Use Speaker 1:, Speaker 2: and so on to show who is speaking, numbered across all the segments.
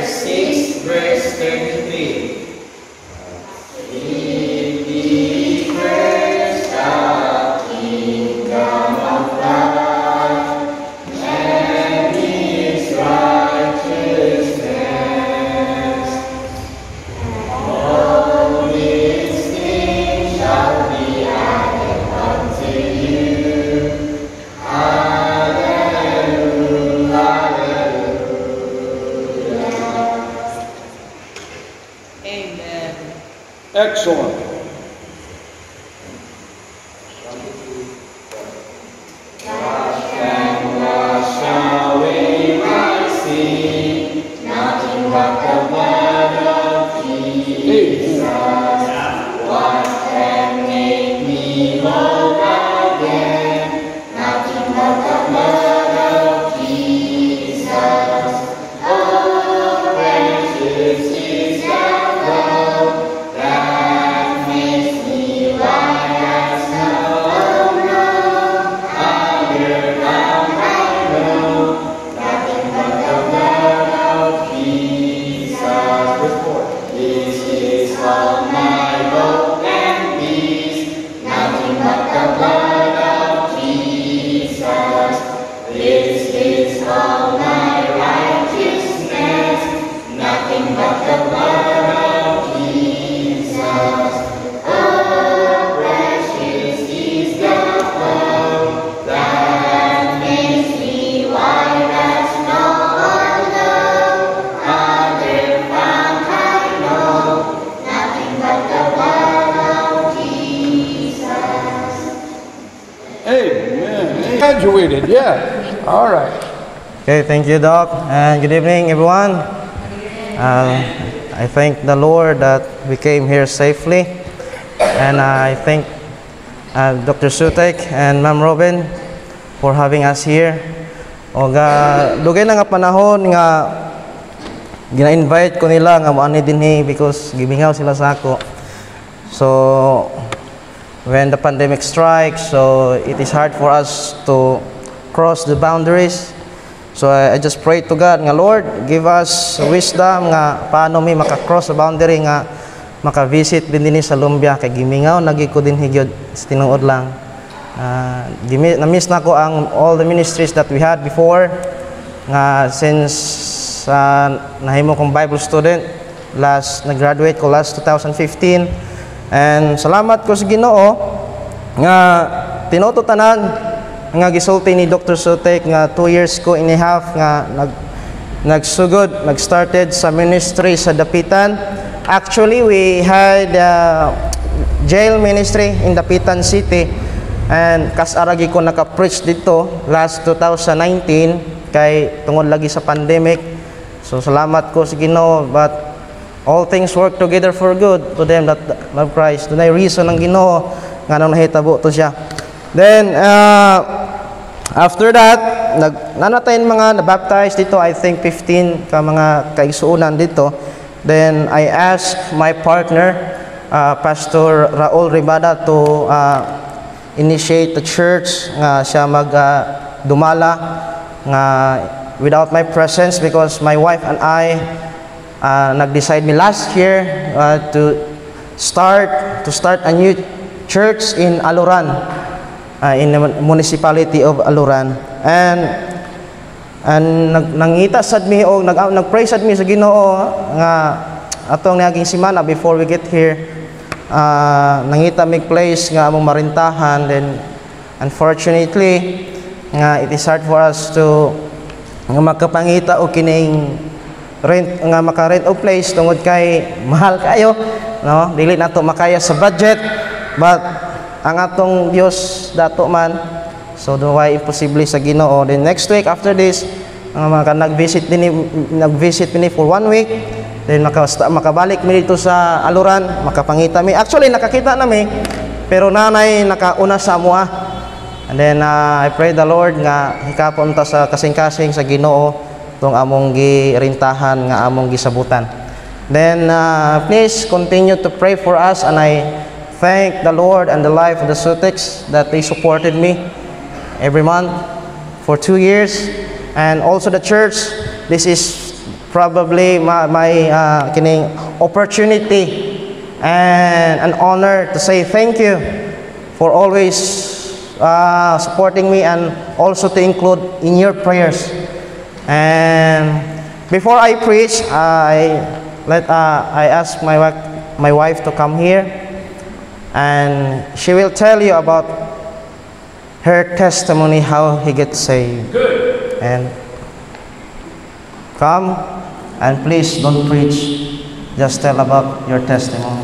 Speaker 1: 6, verse 33. Seek ye first the kingdom of God and His righteousness, and all these things shall be added unto you. Hallelujah, hallelujah.
Speaker 2: Amen.
Speaker 3: Excellent.
Speaker 1: Wash and wash away my sin, nothing but the blood of Jesus. What can make me whole again? Nothing but the blood of Jesus. Oh, precious is that blood that makes me white as snow. No other ground I know, nothing but the blood of Jesus. This is all my hope and peace, nothing but the blood of Jesus. This is all my righteousness, nothing but the blood of Jesus. Oh, precious is the blood that makes me white as snow. No other fount I know, nothing but the blood of Jesus.
Speaker 3: Amen. Graduated, yeah. All right.
Speaker 4: Okay, thank you, Doc, and good evening, everyone. I thank the Lord that we came here safely, and I thank Dr. Sutek and Ma'am Robin for having us here. O dugay na nga panahon nga gina-invite ko nila nga moani dinhi because gimingaw sila sa ako. So when the pandemic strikes, so it is hard for us to cross the boundaries. So I just pray to God nga, Lord, give us wisdom nga paano mi maka-cross the boundary nga maka-visit din dinhi sa Lumbia kay gimingaw lagi ko din higyod tinuod lang. Na-miss na ko ang all the ministries that we had before nga since nahimo kong Bible student nag-graduate ko last 2015, and salamat ko sa Ginoo nga tinuto tanan nga gisulti ni Dr. Sutek nga 2 years ko and a half nga nag-started sa ministry sa Dapitan. Actually, we had jail ministry in Dapitan City, and kasaragi ko naka-preach dito last 2019 kay tungod lagi sa pandemic. So salamat ko sa Ginoo, but all things work together for good to them that love Christ. Dunay reason ang Ginoo nga nang nahitabo to siya. Then after that, nanatayin mga nabaptize dito, I think 15 ka mga kaigsuunan dito. Then I asked my partner, Pastor Raul Ribada, to initiate the church nga siya dumala nga without my presence, because my wife and I nag-decide me last year to start a new church in Aluran, in the municipality of Aluran. And nangita sad mi o nagpray sad mi sa Ginoo nga atong naging semana before we get here, nangita mig place nga among marintahan. Then unfortunately nga it is hard for us to nga makapangita o kining rent nga maka-rent o place tungod kay mahal kayo, no, dili nato makaya sa budget, but ang atong Dios dato man, so do why imposible sa Ginoo. Then next week after this nag-visit ni for 1 week, then makabalik mi dito sa Aluran, makapangita mi. Actually nakakita na mi, pero nanay nakauna sa amoa. And then I pray the Lord nga hikapon ta sa kasing-kasing sa Ginoo tong among girintahan nga among gisabutan. Then please continue to pray for us, and I thank the Lord and the life of the Suteks that they supported me every month for 2 years, and also the church. This is probably my kining opportunity and an honor to say thank you for always supporting me and also to include in your prayers. And before I preach, I ask my wife to come here, and she will tell you about her testimony, how he gets saved.
Speaker 3: Good.
Speaker 4: And come, and please don't preach, just tell about your testimony.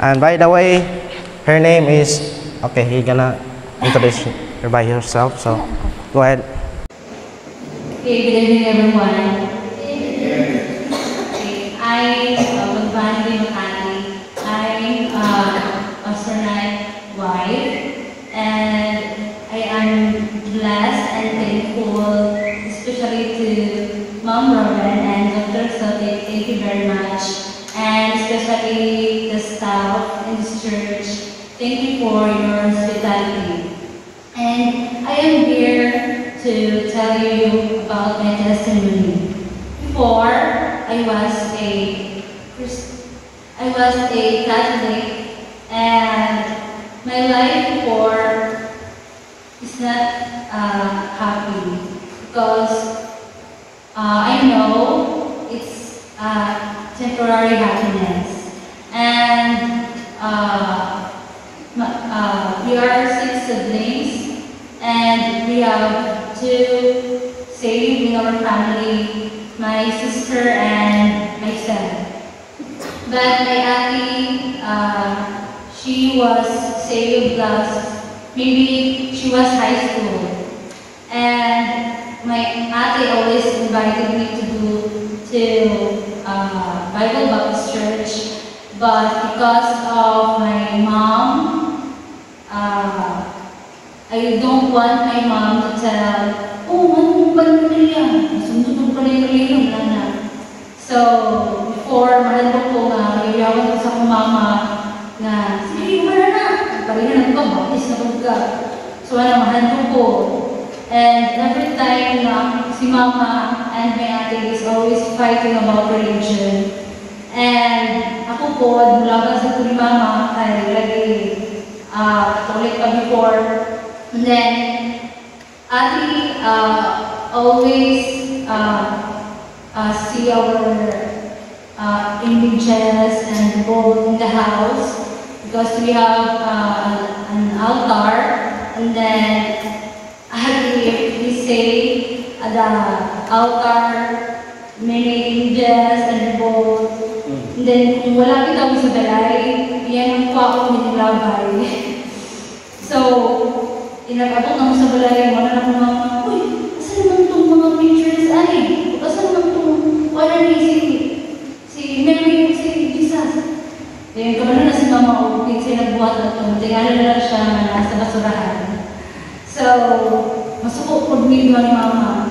Speaker 4: And by the way, her name is, okay, he's gonna introduce her by herself, so go ahead.
Speaker 2: Okay, good evening everyone. I'm Magvandi Makati. I'm Pastor Knight's wife, and I am blessed and thankful, especially to Mom Robin and Dr. Sotik. Thank you very much, and especially the staff in this church. Thank you for your hospitality. And I am here to tell you about my testimony. Before, I was a Catholic, and my life before is not happy because I know it's temporary happiness, and we are 6 siblings, and we have 2 saved in our family, my sister and myself. But my auntie, she was saved last, maybe she was high school. And my auntie always invited me to Bible Baptist Church. But because of my mom, I don't want my mom to tell, oh, man, sunod pala yung reliyon na. So, before, mahal ko nga, yayawan ko sa akong mama na, sige, wala na. Pagina na ko, baptist na ka. So, mahal ko. And every time si mama and my ate is always fighting about religion. And ako po, mula sa kuri mama, ay lagi Catholic pa before. And then, ate always see our images and both in the house because we have an altar, and then we say at the altar many images and both. And then kung wala kita sa balay, yan ang pa ako minilabay. So, inagabot na mo sa balay, wala na mga, uy, asan naman itong mga pictures, ay, asan naman itong, wala ni si Mary, si Jesus. Then, kamala na si Mama O, kasi nagbuhat na ito, tingala na lang siya na nasa basurahan. So, masuko po ni Mama.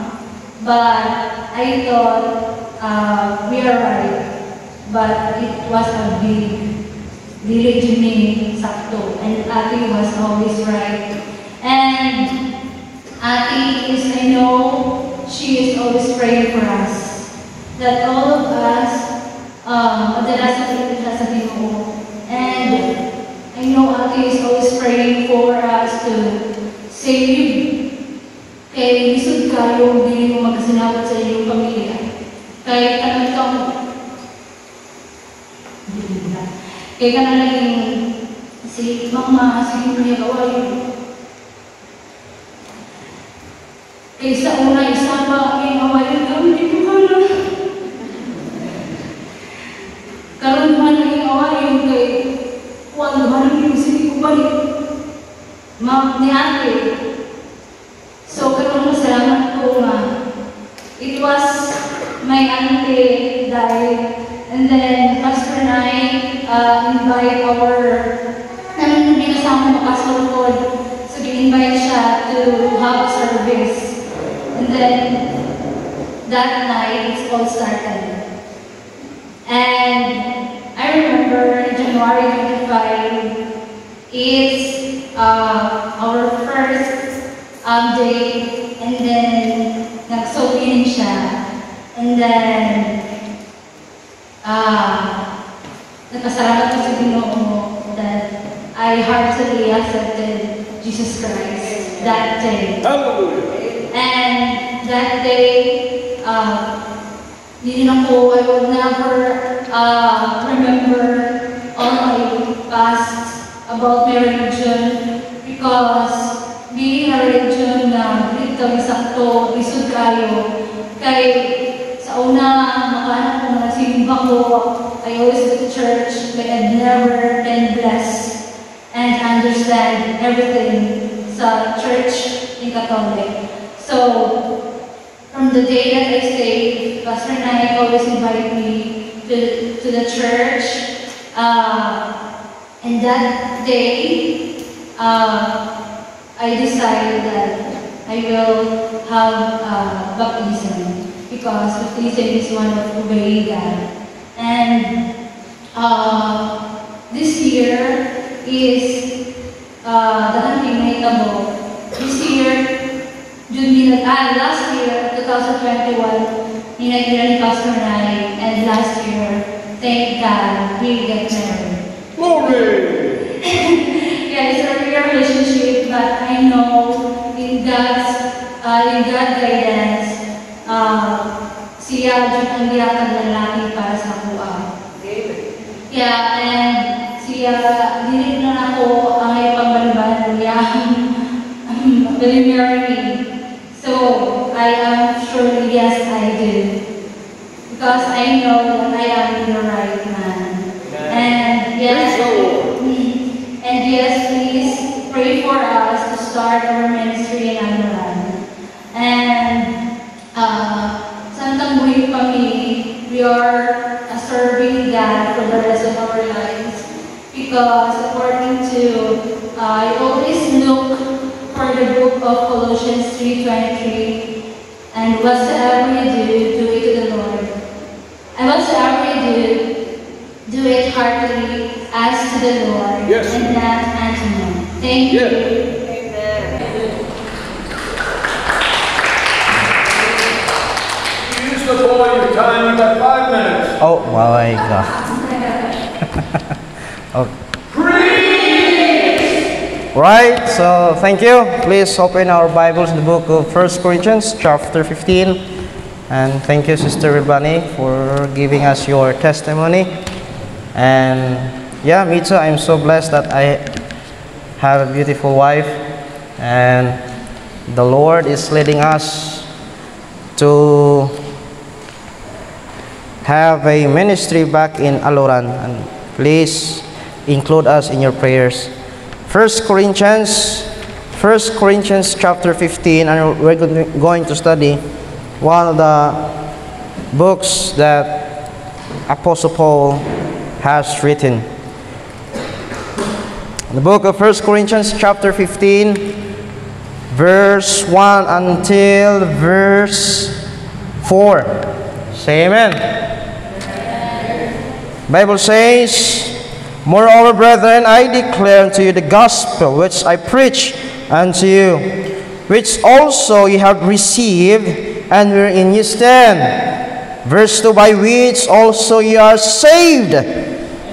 Speaker 2: But, I thought, we are right. But, it was a big diligent sakto, and Ate was always right. And Ate is, I know, she is always praying for us. That all of us, madalas sa Ginoo. And I know Ate is always praying for us to save. Kaya lisod kayo, hindi mo magkasinawat sa iyong pamilya. Kaya kanang kang kaya ka na naging si Mama, si Kuya Kawayo. Kaya sa una, isa pa, kaya Kawayo, kami dito ka na. Karoon man naging Kawayo, kay Juan, lumalang yung sini ko balik. Ma'am ni Ate. So, karoon mo, salamat po nga. It was my auntie died. And then, Pastor and I invite our, namin hindi kasama makasulod. So, invite siya to have a service. And then, that night, it's all started. And I remember January 25 is our first day in And then, nag-sewing siya. And then, nagpasalamat ko sa Ginoo that I heartily accepted Jesus Christ that day.
Speaker 3: Hallelujah.
Speaker 2: And that day, I will never remember all my past about my religion because being a religion na dito sakto, isod kayo. Kay sa una, makahanap ko na simba ko, I always go to church, but I've never been blessed and understand everything sa church in Catholic. So, from the day that I stayed, Pastor Nai always invited me to the church. And that day, I decided that I will have baptism because baptism is one of obeying God. And this year is the hunting notable. This year, last year, 2021, ninagyan ni Pastor Nai, and last year, thank God, we get married.
Speaker 3: Glory.
Speaker 2: Yeah, it's a real relationship, but I know in God's guidance, siya dyan ang giyakang lalaki para sa kuha. Yeah, and siya, dinit na ako ang ay pangbalban niya. Will you marry me? So, I am sure yes, I do. Because I know that I am the right man. And yes, please pray for us to start our ministry in Amaran. And Santang Buhay Family, we are serving God for the rest of our lives. Because according to, I always look for the book of Colossians 3:23, and whatsoever you do it to the Lord. And whatsoever you do it heartily as to the Lord,
Speaker 3: Yes.
Speaker 2: and not unto men. Thank you.
Speaker 3: Yes. Use the boy your time. You got 5 minutes.
Speaker 4: Oh my God. Okay. Right, so thank you. Please open our Bibles in the book of 1 Corinthians chapter 15. And thank you, Sister Rebani, for giving us your testimony. And yeah, me too. I'm so blessed that I have a beautiful wife. And the Lord is leading us to have a ministry back in Aluran. And please include us in your prayers. 1 Corinthians chapter 15, and we're going to study one of the books that Apostle Paul has written. The book of 1 Corinthians chapter 15, verse 1 until verse 4. Say amen. Bible says, moreover, brethren, I declare unto you the gospel which I preach unto you, which also ye have received, and wherein ye stand. Verse 2, by which also ye are saved,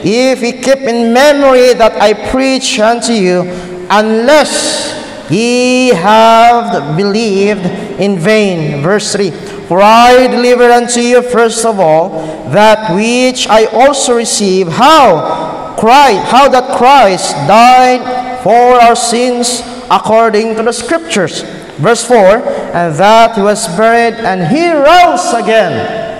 Speaker 4: if ye keep in memory that I preach unto you, unless ye have believed in vain. Verse 3, for I delivered unto you first of all that which I also received, how that Christ died for our sins according to the Scriptures. Verse 4, and that he was buried, and he rose again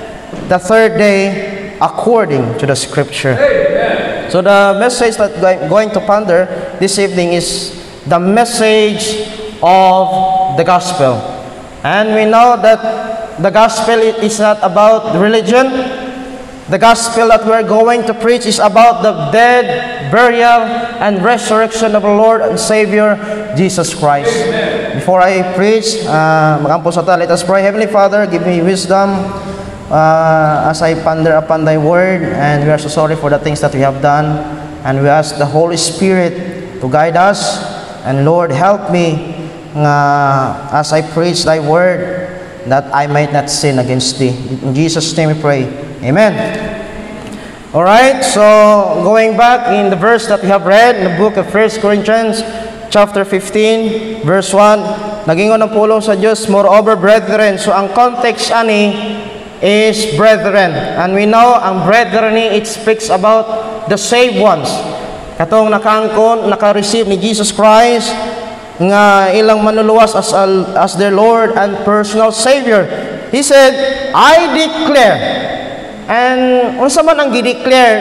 Speaker 4: the third day according to the Scripture. Amen. So the message that I'm going to ponder this evening is the message of the gospel. And we know that the gospel is not about religion. The gospel that we're going to preach is about the death, burial, and resurrection of our Lord and Savior, Jesus Christ. Amen. Before I preach, let us pray. Heavenly Father, give me wisdom as I ponder upon Thy word, and we are so sorry for the things that we have done, and we ask the Holy Spirit to guide us, and Lord, help me nga as I preach thy word, that I might not sin against thee. In Jesus' name we pray. Amen. Alright, so going back in the verse that we have read in the book of 1 Corinthians chapter 15, verse 1, nagingon ang pulong sa Diyos, moreover, brethren. So ang context ani is brethren. And we know, ang brethren ni, it speaks about the saved ones. Katong nakaangkon, naka-receive ni Jesus Christ, nga ilang manuluwas as their Lord and personal Savior. He said, I declare. And unsa man ang gi-declare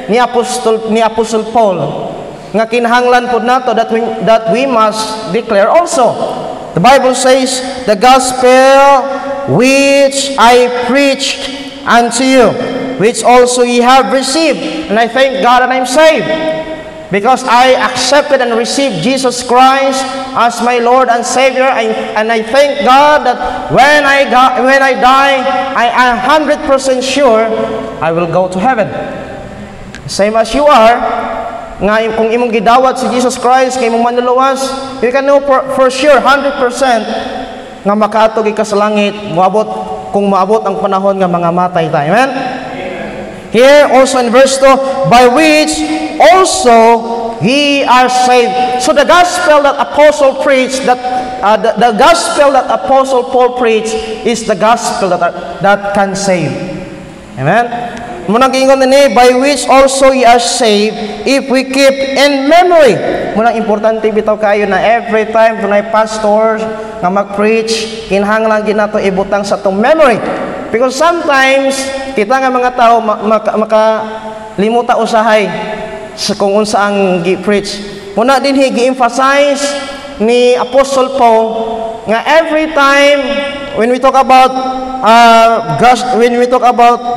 Speaker 4: ni Apostle Paul, nga kinahanglan pud nato that we must declare also. The Bible says, the gospel which I preached unto you, which also ye have received, and I thank God that I'm saved, because I accepted and received Jesus Christ as my Lord and Savior, and I thank God that when I die, I am 100% sure I will go to heaven. Same as you are, nga kung imong gidawat si Jesus Christ kay imong manluluwas, you can know for sure 100% nga makaatog ka sa langit, kung maabot ang panahon nga mga matay tayo. Amen? Here also in verse 2, by which also ye are saved. So the gospel that Apostle preached, the gospel that Apostle Paul preached, is the gospel that can save. Amen? Munang ingon ni, by which also ye are saved, if we keep in memory. Munang importante bitaw kayo na every time dunay pastors nga mag-preach, kinahanglan ginato ibutang sa tong memory. Because sometimes kita nga mga tao makalimuta usahay kung unsa ang gi-preach. Muna din gi-emphasize ni Apostle Paul nga every time when we talk about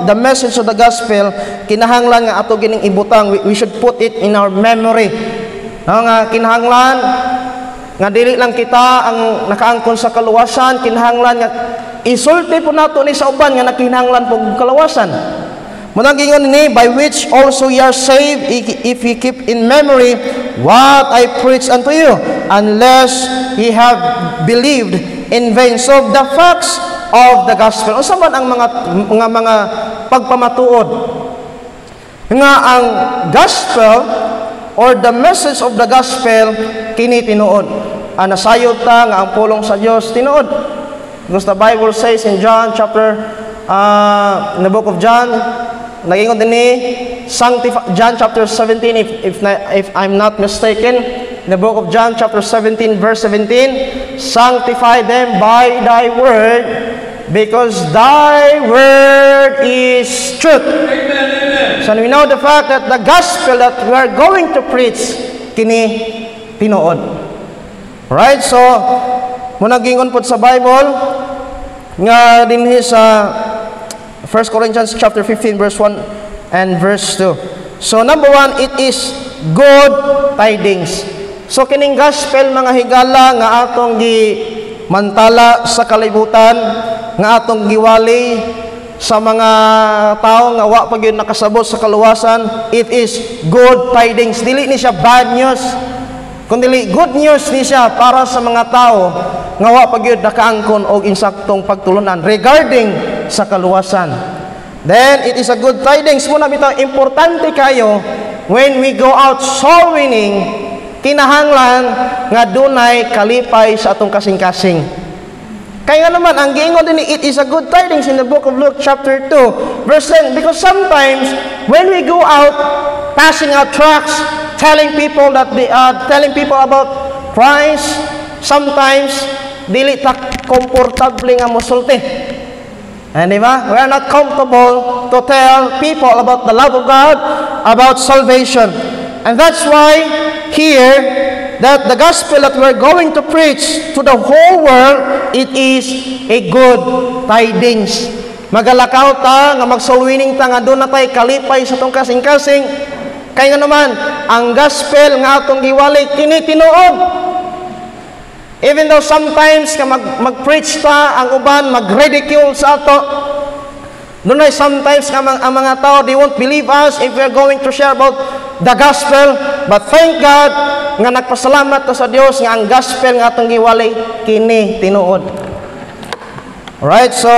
Speaker 4: the message of the gospel, kinahanglan nga ato gining ibutang, we should put it in our memory. Nga kinahanglan nga dili lang kita ang nakaangkon sa kaluwasan, kinahanglan nga isulti po nato ni sa uban nga nakinahanglan po kalawasan. Munang gingon ni, by which also ye are saved, if ye keep in memory what I preach unto you, unless ye have believed in vain. So the facts of the gospel, unsa man ang mga pagpamatuod nga ang gospel or the message of the gospel kini tinuod. Nasayod ta nga ang pulong sa Dios tinuod. Because the Bible says in John chapter in the book of John, nagingon din ni John chapter 17, if I'm not mistaken, in the book of John chapter 17 verse 17, sanctify them by thy word, because thy word is truth. Amen. So we know the fact that the gospel that we are going to preach kini tinuod. Right? So muna gingon po sa Bible nga dinhi sa 1 Corinthians chapter 15 verse 1 and verse 2. So number 1, it is good tidings. So kining gospel mga higala nga atong mantala sa kalibutan, nga atong giwali sa mga tao nga wa pa gyud nakasabot sa kaluwasan, it is good tidings. Dili ni siya bad news, kundi good news ni siya para sa mga tao nga wa pa gyud nakaangkon og insaktong pagtulunan regarding sa kaluwasan. Then it is a good tidings. Muna bitaw importante kayo when we go out soul winning, kinahanglan nga dunay kalipay sa atong kasing-kasing. Kaya nga naman, ang giingon din, it is a good tidings in the book of Luke chapter 2 verse 10, because sometimes when we go out passing out tracts telling people about Christ, sometimes dili ta komportable nga mosulti. And diba? We are not comfortable to tell people about the love of God, about salvation. And that's why here that the gospel that we're going to preach to the whole world, it is a good tidings. Magalakaw ta, nga magsulwining ta, nga doon na tayo kalipay sa itong kasing-kasing. Kaya nga naman, ang gospel nga atong giwali, tinitinuod. Even though sometimes ka mag-preach ta, ang uban, mag-ridicule sa ato, doon ay sometimes ang mga tao, they won't believe us if we're going to share about the gospel. But thank God, nga nagpasalamat ta sa Dios nga ang gospel nga atong giwalay kini tinuod. Alright, so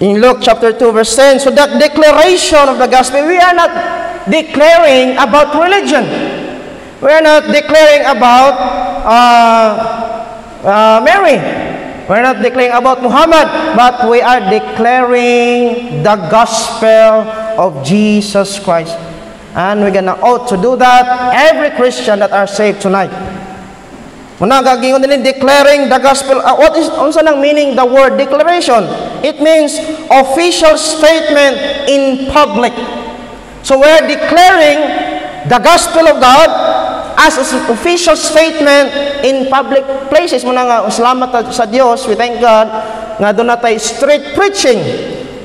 Speaker 4: in Luke chapter 2 verse 10, so that declaration of the gospel, we are not declaring about religion. We are not declaring about Mary. We're not declaring about Muhammad, but we are declaring the gospel of Jesus Christ. And we're gonna ought to do that, every Christian that are saved tonight. Muna gagingon din declaring the gospel. What is unsa nang meaning the word declaration? It means official statement in public. So we're declaring the gospel of God as an official statement in public places. Muna nga salamat sa Dios, we thank God nga doon na tayo street preaching,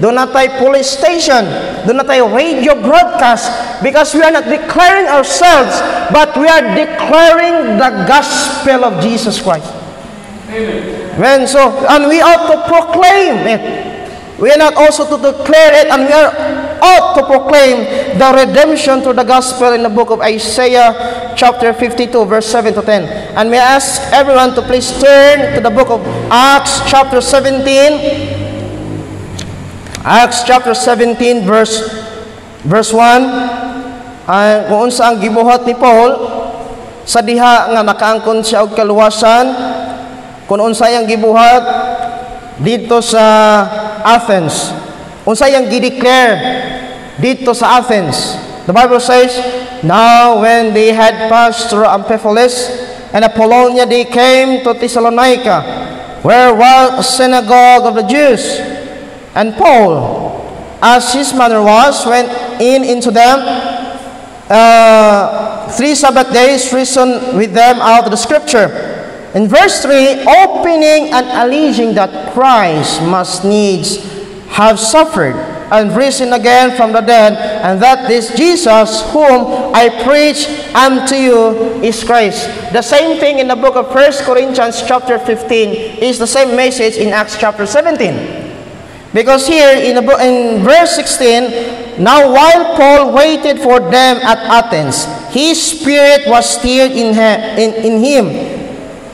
Speaker 4: doon na tayo police station, doon na tayo radio broadcast, because we are not declaring ourselves, but we are declaring the gospel of Jesus Christ. Amen. So, and we ought to proclaim it. We are not also to declare it, and we are ought to proclaim the redemption through the gospel in the book of Isaiah chapter 52 verse 7 to 10. And may I ask everyone to please turn to the book of Acts chapter 17. Acts chapter 17 verse 1. Kung unsa ang gibuhat ni Paul sa diha nga nakaangkon siya og kaluwasan, kung unsa yang gibuhat dito sa Athens, unsa yang gi-declare dito sa Athens. The Bible says, now when they had passed through Amphipolis and Apollonia, they came to Thessalonica, where was a synagogue of the Jews. And Paul, as his manner was, went into them 3 Sabbath days, reasoned with them out of the scripture. In verse 3, opening and alleging that Christ must needs have suffered and risen again from the dead, and that this Jesus whom I preach unto you is Christ. The same thing in the book of 1 Corinthians chapter 15 is the same message in Acts chapter 17. Because here in verse 16, now while Paul waited for them at Athens, his spirit was stirred in him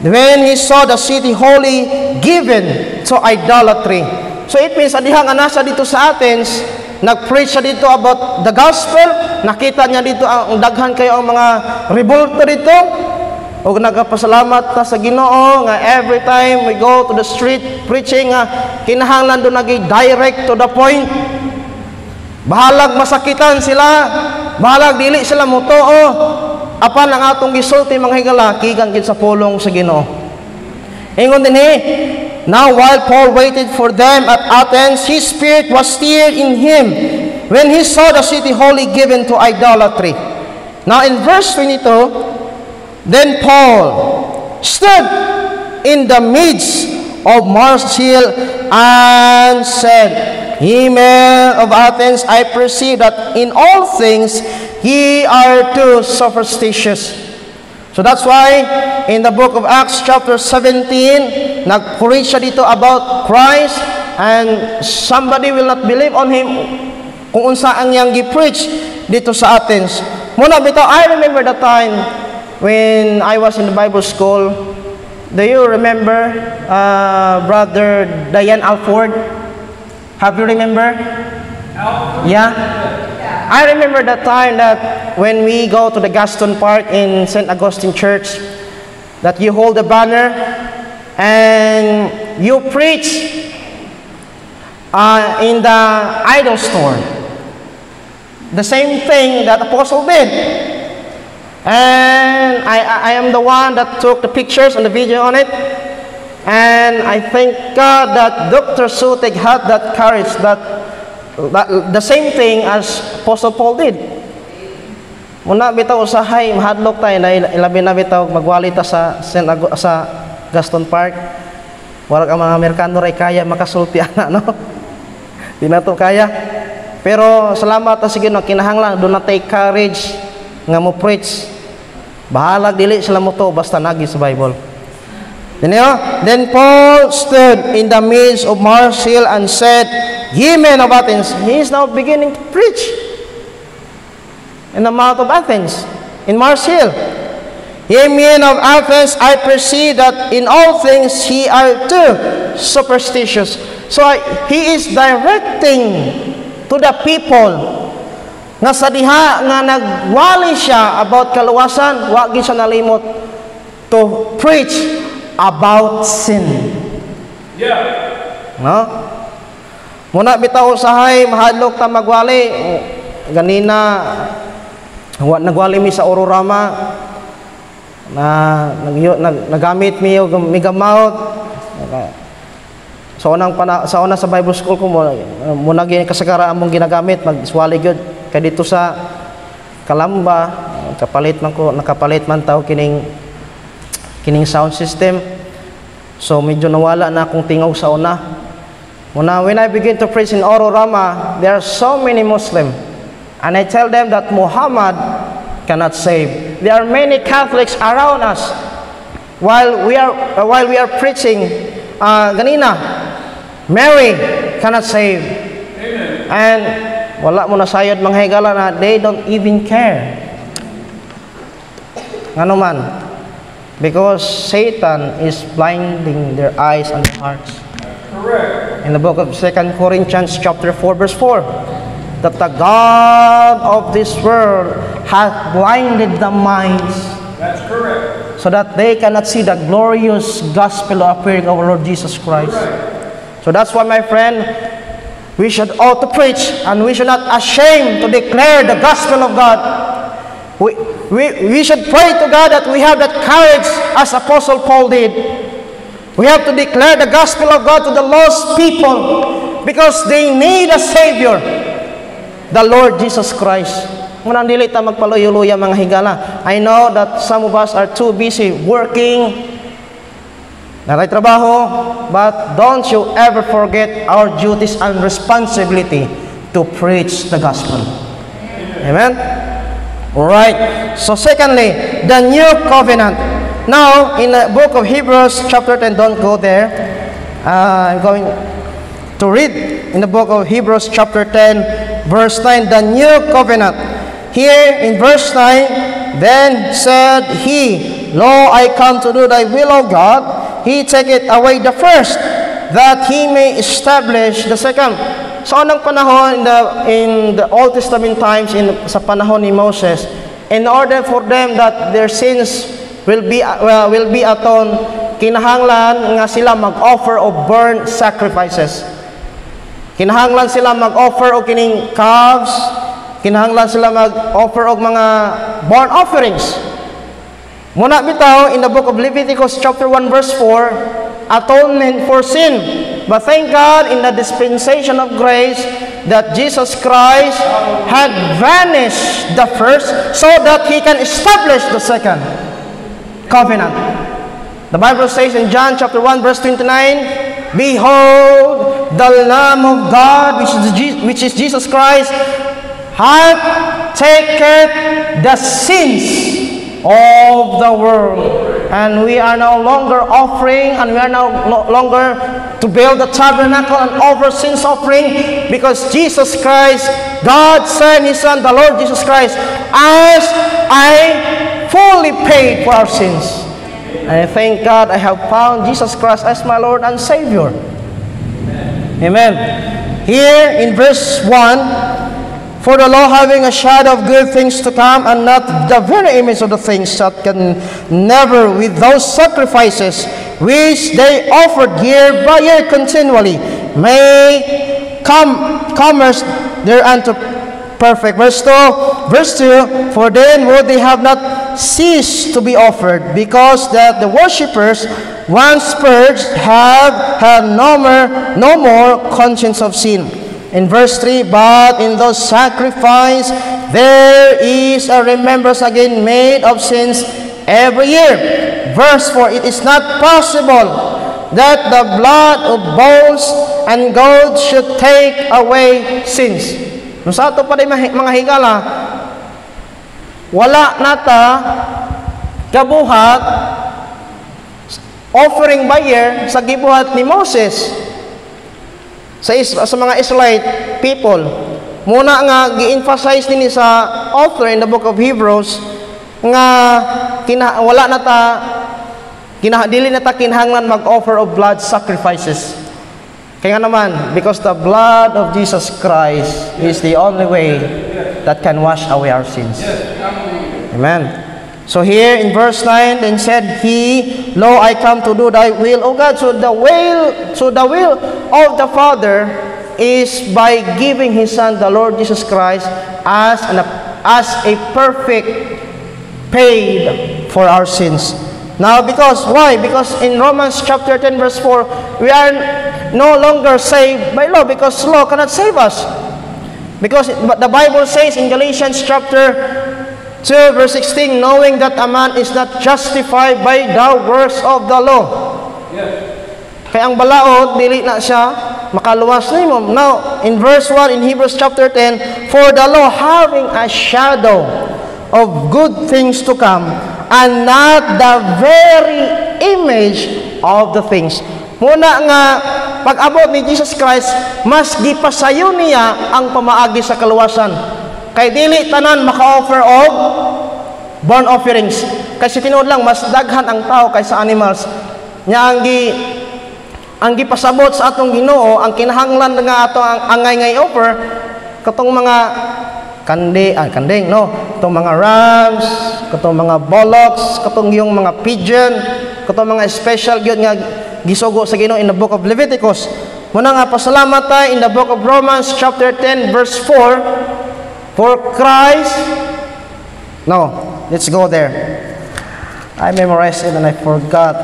Speaker 4: when he saw the city wholly given to idolatry. So it means, adiha nga nasa dito sa Athens, nag-preach siya dito about the gospel, nakita niya dito ang daghan kayo ang mga revolto dito, o nagpasalamat ta sa Ginoo nga every time we go to the street preaching, kinahanglan doon nag-direct to the point. Bahalag masakitan sila, bahalag dili sila mutuo, apan ang atong gisulti mga higala, kigang gid sa pulong sa Ginoo. Ingon din now while Paul waited for them at Athens, his spirit was stirred in him when he saw the city wholly given to idolatry. Now in verse 22, then Paul stood in the midst of Mars Hill and said, Ye men of Athens, I perceive that in all things ye are too superstitious. So that's why in the book of Acts chapter 17, nag-preach siya dito about Christ, and somebody will not believe on him kung unsa ang yang gi-preach dito sa Athens. Muna bitaw, I remember the time when I was in the Bible school. Do you remember Brother Diane Alford? Have you remember? Yeah? I remember the time that when we go to the Gaston Park in St. Augustine Church, that you hold a banner and you preach in the idol store. The same thing that Apostle did. And I am the one that took the pictures and the video on it. And I thank God that Dr. Sutig had that courage, that the same thing as Apostle Paul did. Muna bitaw usahay mahadlok tayo na ilabi na bitaw magwalita sa Gaston Park. Wala ang mga Amerikano ray kaya makasulti ana, no? Di na to kaya. Pero salamat ta sige no, kinahanglan do na tay courage nga mo preach. Bahalag dili sila mo to basta nagi sa Bible. Then Paul stood in the midst of Mars Hill and said, Ye men of Athens. He is now beginning to preach in the mouth of Athens, in Mars Hill. Ye men of Athens, I perceive that in all things ye are too superstitious. So he is directing to the people nga sa diha nga nagwali siya about kaluwasan, wa gyud siya nalimot to preach about sin.
Speaker 3: Yeah.
Speaker 4: No? Muna bitaw usahay mahadlok ta magwali. Ganina nagwali mi sa Ororama na nagamit mi og migamouth. Sa una sa Bible school ko mo naging kasagara among ginagamit magsuwali gyud kay dito sa Kalamba nakapalit man taw kining sound system. So medyo nawala na akong tingaw sa una. When I begin to preach in Ororama, there are so many Muslims, and I tell them that Muhammad cannot save. There are many Catholics around us while we are preaching. Ganina, Mary cannot save.
Speaker 3: Amen.
Speaker 4: And wala mo na sayod mga higala na they don't even care. Ano man? Because Satan is blinding their eyes and their hearts.
Speaker 3: Correct.
Speaker 4: In the book of 2 Corinthians chapter 4 verse 4, that the God of this world hath blinded the minds
Speaker 3: That's correct.
Speaker 4: so that they cannot see the glorious gospel appearing of our Lord Jesus Christ. So that's why, my friend, we should ought to preach, and we should not ashamed to declare the gospel of God. We should pray to God that we have that courage as Apostle Paul did. We have to declare the gospel of God to the lost people because they need a Savior, the Lord Jesus Christ. Munang dili ta magpaluyo-luya mga higala. I know that some of us are too busy working, nakay trabaho, but don't you ever forget our duties and responsibility to preach the gospel. Amen? Alright. So secondly, the new covenant. Now, in the book of Hebrews chapter 10, don't go there. I'm going to read in the book of Hebrews chapter 10, verse 9, the new covenant. Here in verse 9, then said he, Lo, I come to do thy will, O God. He taketh away the first, that he may establish the second. So, anong panahon in the Old Testament times, sa panahon ni Moses, in order for them that their sins will be atoned, kinahanglan nga sila mag-offer of burnt sacrifices. Kinahanglan sila mag-offer og kining calves, kinahanglan sila mag-offer og mga burnt offerings. Muna bitaw in the book of Leviticus chapter 1 verse 4, atonement for sin. But thank God in the dispensation of grace that Jesus Christ had vanished the first so that he can establish the second covenant. The Bible says in John chapter 1 verse 29, Behold, the Lamb of God, which is Jesus Christ, hath taken the sins of the world. And we are no longer offering, and we are no longer to build the tabernacle and offer sins offering, because Jesus Christ, God sent His Son, the Lord Jesus Christ, as I fully paid for our sins. And I thank God I have found Jesus Christ as my Lord and Savior. Amen. Here in verse 1, for the law having a shadow of good things to come, and not the very image of the things that can never, with those sacrifices which they offered year by year continually, may commerce thereunto perfect. Verse 2, for then would they have not ceased to be offered, because that the worshippers, once purged, have had no more conscience of sin. In verse 3, but in those sacrifices there is a remembrance again made of sins every year. Verse 4, it is not possible that the blood of bulls and goats should take away sins. Kung sa ato pa rin mga higala, wala nata kabuhat offering by year sa gibuhat ni Moses sa mga Israelite people. Muna nga gi-emphasize din sa author in the book of Hebrews nga wala na ta dili na ta kinahanglan mag-offer of blood sacrifices. Kaya nga naman, because the blood of Jesus Christ is the only way that can wash away our sins. Amen. So here in verse 9, then said he, Lo, I come to do thy will, O God. So the will of the Father is by giving his Son, the Lord Jesus Christ, as a perfect paid for our sins. Now, why? Because in Romans chapter 10 verse 4, we are no longer saved by law, because law cannot save us. Because the Bible says in Galatians chapter 2 verse 16, knowing that a man is not justified by the works of the law. Kaya ang balaod, dili na siya makaluwas nimo. Now, in verse 1 in Hebrews chapter 10, for the law having a shadow of good things to come, and not the very image of the things. Muna nga, pag-abot ni Jesus Christ, mas gipasayo niya ang pamaagi sa kaluwasan. Kay dili tanan maka-offer of burnt offerings. Kasi tinuod lang, mas daghan ang tao kaysa animals. Nya ang gipasabot sa atong Ginoo, ang kinahanglan nga ato ang angay-ngay offer, katong mga kanding, no? Katong mga rams, katong mga bullocks, katong yung mga pigeon, katong mga special gyud nga gisugo sa Ginoo in the book of Leviticus. Muna nga pasalamat tayo in the book of Romans chapter 10 verse 4. For Christ, no, let's go there. I memorized it and I forgot.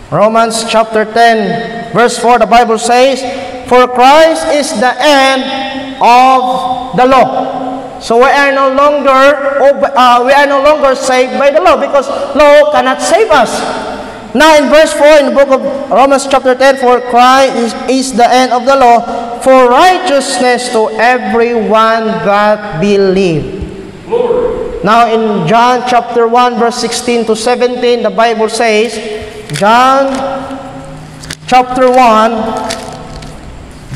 Speaker 4: Romans chapter 10 verse 4, the Bible says, for Christ is the end of the law. So we are no longer saved by the law, because law cannot save us. Now in verse 4 in the book of Romans chapter 10, for Christ is the end of the law, for righteousness to everyone that believe. Now in John chapter 1 verse 16 to 17, the Bible says, John chapter 1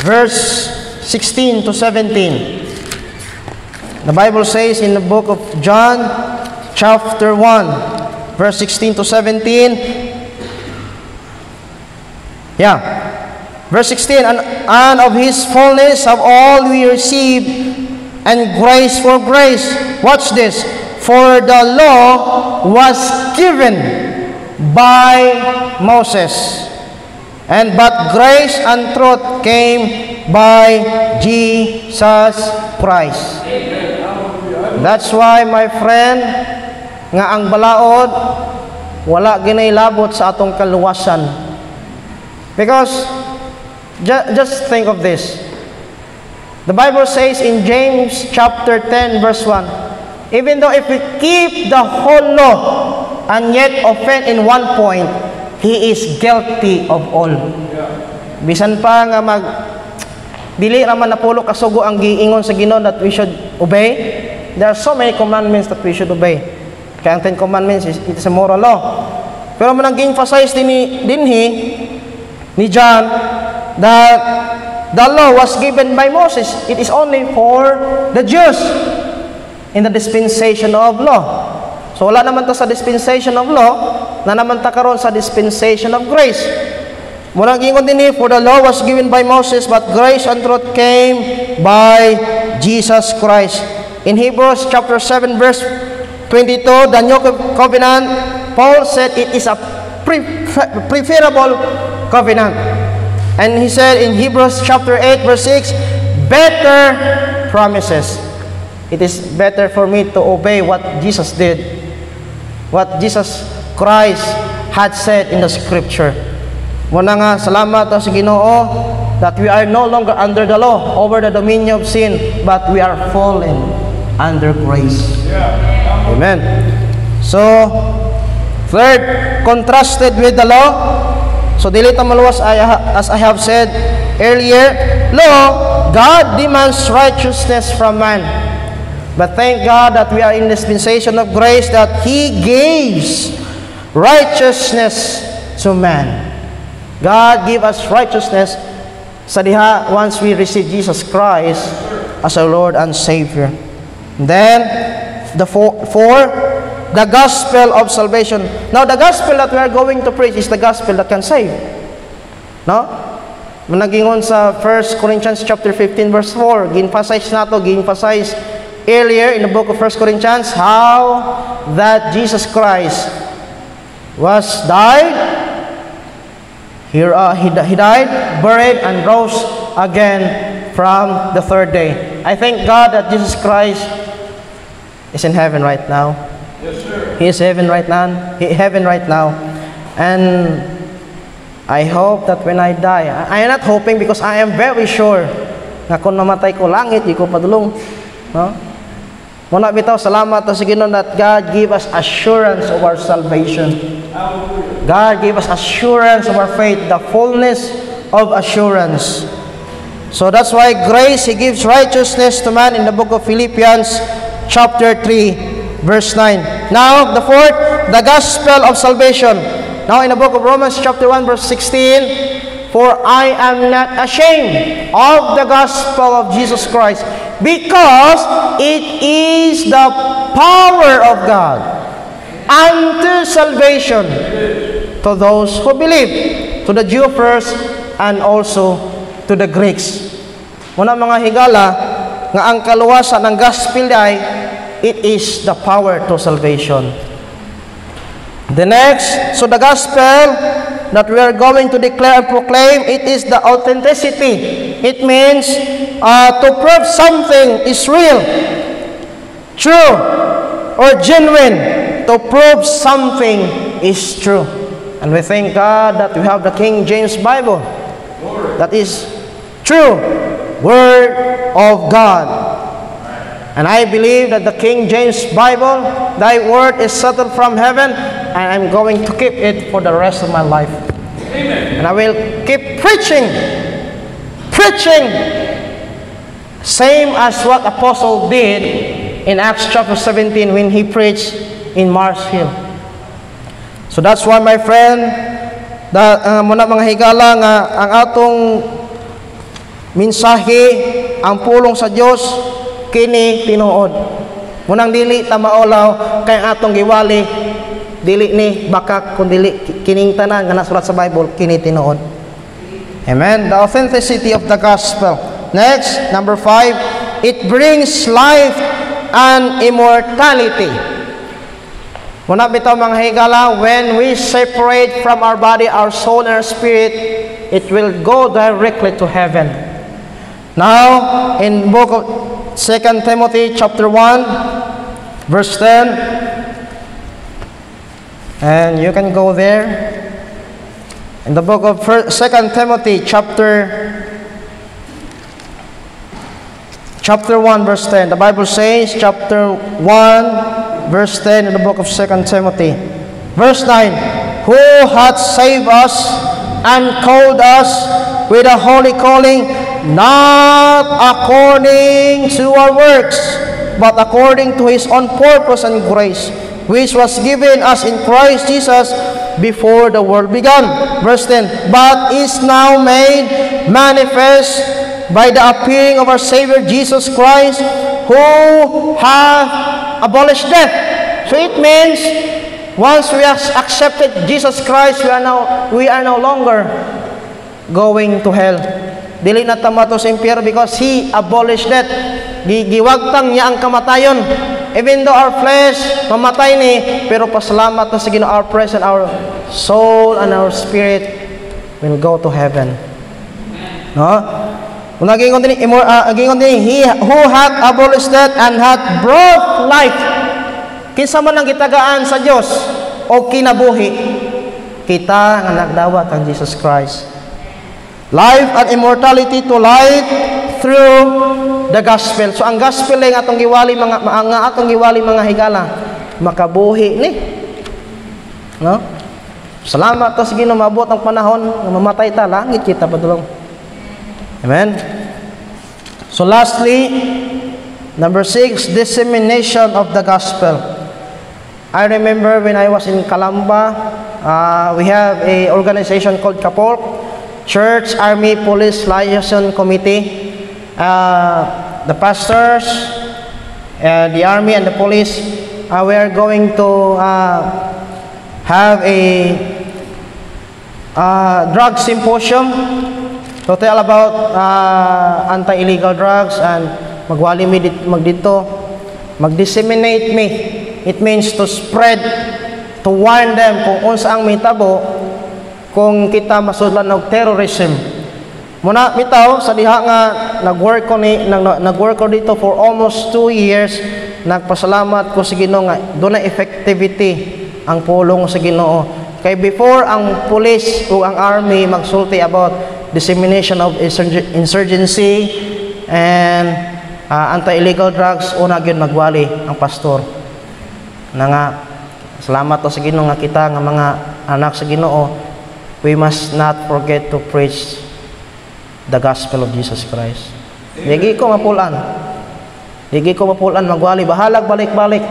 Speaker 4: verse 16 to 17. The Bible says in the book of John chapter 1 verse 16 to 17. Verse 16, and of his fullness have all we received, and grace for grace. Watch this. For the law was given by Moses, but grace and truth came by Jesus Christ. That's why, my friend, nga ang balaod wala ginailabot sa atong kaluwasan. Because just think of this. The Bible says in James chapter 10 verse 1, even though if we keep the whole law and yet offend in one point, he is guilty of all. Bisan pa nga dili raman napulo kasugo ang giingon sa Ginoo that we should obey. There are so many commandments that we should obey. Kaya ang 10 commandments it is a moral law. Pero man ang gi-emphasize dinhi ni John that the law was given by Moses. It is only for the Jews in the dispensation of law. So wala naman ta sa dispensation of law, na naman ta karon sa dispensation of grace. Muna gingon dinhi, for the law was given by Moses, but grace and truth came by Jesus Christ. In Hebrews chapter 7 verse 22, the new covenant, Paul said it is a preferable covenant. And he said in Hebrews chapter 8 verse 6, better promises. It is better for me to obey what Jesus did, what Jesus Christ had said in the scripture. Muna nga, salamat sa Ginoo that we are no longer under the law, over the dominion of sin, but we are fallen under grace. Amen. So, third, contrasted with the law. So, dili ta maluwas, as I have said earlier, law, God demands righteousness from man. But thank God that we are in dispensation of grace, that He gives righteousness to man. God give us righteousness sa diha once we receive Jesus Christ as our Lord and Savior. Then, the four, the gospel of salvation. Now, the gospel that we are going to preach is the gospel that can save. No? Managingon sa 1 Corinthians chapter 15 verse 4, gi-emphasize earlier in the book of 1 Corinthians how that Jesus Christ was died. He died, buried, and rose again from the third day. I thank God that Jesus Christ is in heaven right now.
Speaker 3: Yes, sir.
Speaker 4: He is heaven right now. And I hope that when I die, I am not hoping because I am very sure na kung namatay ko langit, di ko padulong. No? Muna bitaw, salamat sa Ginoo that God give us assurance of our salvation. God give us assurance of our faith, the fullness of assurance. So that's why grace, He gives righteousness to man in the book of Philippians chapter 3 verse 9. Now, the fourth, the gospel of salvation. Now, in the book of Romans chapter 1 verse 16, for I am not ashamed of the gospel of Jesus Christ, because it is the power of God unto salvation to those who believe, to the Jew first and also to the Greeks. Muna mga higala, nga ang kaluwasan ng gospel ay, it is the power to salvation. The next, so the gospel that we are going to declare and proclaim, it is the authenticity. It means to prove something is real, true, or genuine. To prove something is true. And we thank God that we have the King James Bible. That is true Word of God. And I believe that the King James Bible, thy word is settled from heaven, and I'm going to keep it for the rest of my life.
Speaker 3: Amen.
Speaker 4: And I will keep preaching, same as what Apostle did in Acts chapter 17 when he preached in Mars Hill. So that's why, my friend, muna mga higala nga ang atong mensahe, ang pulong sa Dios kini tinuod. Munang dili ta maulaw kay atong giwali, dili ni baka kun dili kining tanan nga nasulat sa Bible kini tinuod. Amen. The authenticity of the gospel. Next, number 5, it brings life and immortality. Muna bitaw mga higala, when we separate from our body, our soul and our spirit, it will go directly to heaven. Now, in book of 2 Timothy chapter 1 verse 10, and you can go there. In the book of 2 Timothy chapter 1 verse 10, the Bible says, chapter 1 verse 10 in the book of 2 Timothy, verse 9, who hath saved us and called us with a holy calling, not according to our works, but according to His own purpose and grace, which was given us in Christ Jesus before the world began. Verse 10, but is now made manifest by the appearing of our Savior Jesus Christ, who hath abolished death. So it means, once we have accepted Jesus Christ, we are no longer going to hell. Dili na tamato sa impyerno because He abolished death. Giwagtang niya ang kamatayon. Even though our flesh mamatay ni, pero pasalamat na sa Ginoo, our present, our soul and our spirit will go to heaven. No? Gingon din, He who hath abolished death and hath brought life. Kinsa man ang gitagaan sa Dios o kinabuhi, kita nga nagdawat ang Jesus Christ. Life and immortality to life through the gospel. So ang gospel ay atong giwali mga higala, makabuhi ni. No? Salamat to sa Ginoo, maabot ang panahon nga mamatay ta, langit kita padulong. Amen. So lastly, number 6, dissemination of the gospel. I remember when I was in Calamba, we have a organization called CAPOLC, Church, Army, Police Liaison Committee. The pastors, the Army and the police we are going to have a drug symposium to tell about anti-illegal drugs, and magwali mi magdito, mag-disseminate mi. It means to spread, to warn them kung unsa ang mitabo kung kita masudlan og terrorism. Muna bitaw sa diha nga nag-work ko dito for almost 2 years. Nagpasalamat ko sa Ginoo nga dunay effectivity ang pulong sa Ginoo. Kay before ang police o ang army magsulti about dissemination of insurgency and anti-illegal drugs, una gyud magwali ang pastor na nga salamat to sa Ginoo nga kita nga mga anak sa Ginoo, we must not forget to preach the gospel of Jesus Christ. Digi ko mapulan magwali, bahalag balik-balik,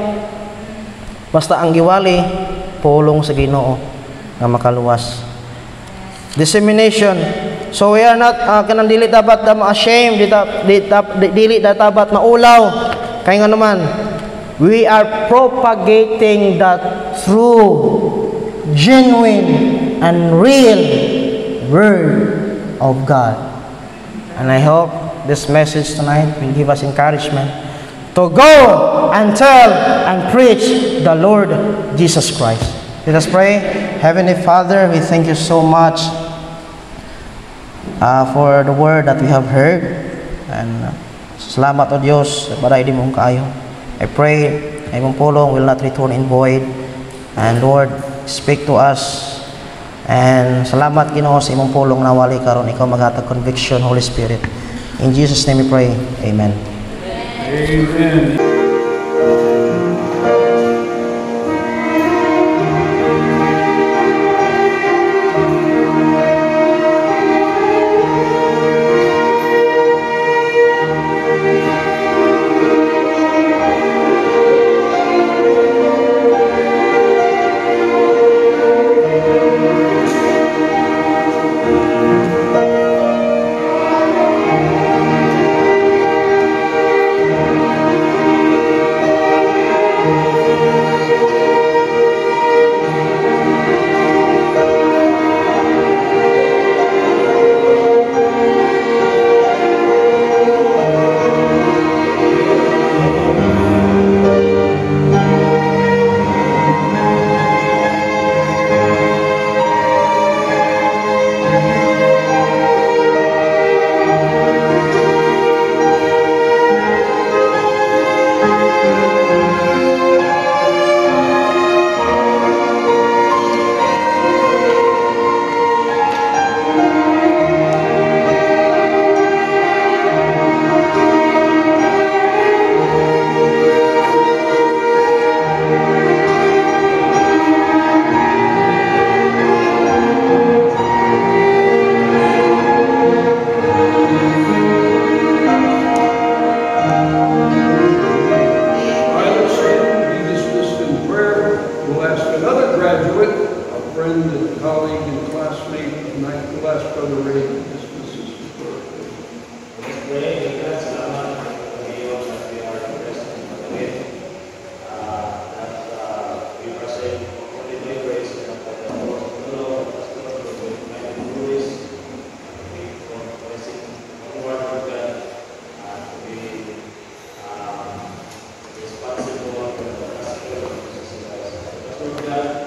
Speaker 4: basta ang giwali pulong sa Ginoo nga makaluwas. Dissemination. So we are not kanang dili dapat ma-ashamed, dili dapat maulaw kay nga naman we are propagating the true, genuine and real word of God. And I hope this message tonight will give us encouragement to go and tell and preach the Lord Jesus Christ. Let us pray. Heavenly Father, we thank you so much for the word that we have heard, and salamat o Diyos, baday di mong kaayo. I pray ay mong pulong will not return in void, and Lord, speak to us. And salamat Ginoo sa imong pulong na wali karon ikaw maghatag conviction, Holy Spirit. In Jesus' name we pray. Amen.
Speaker 3: Amen.
Speaker 1: God.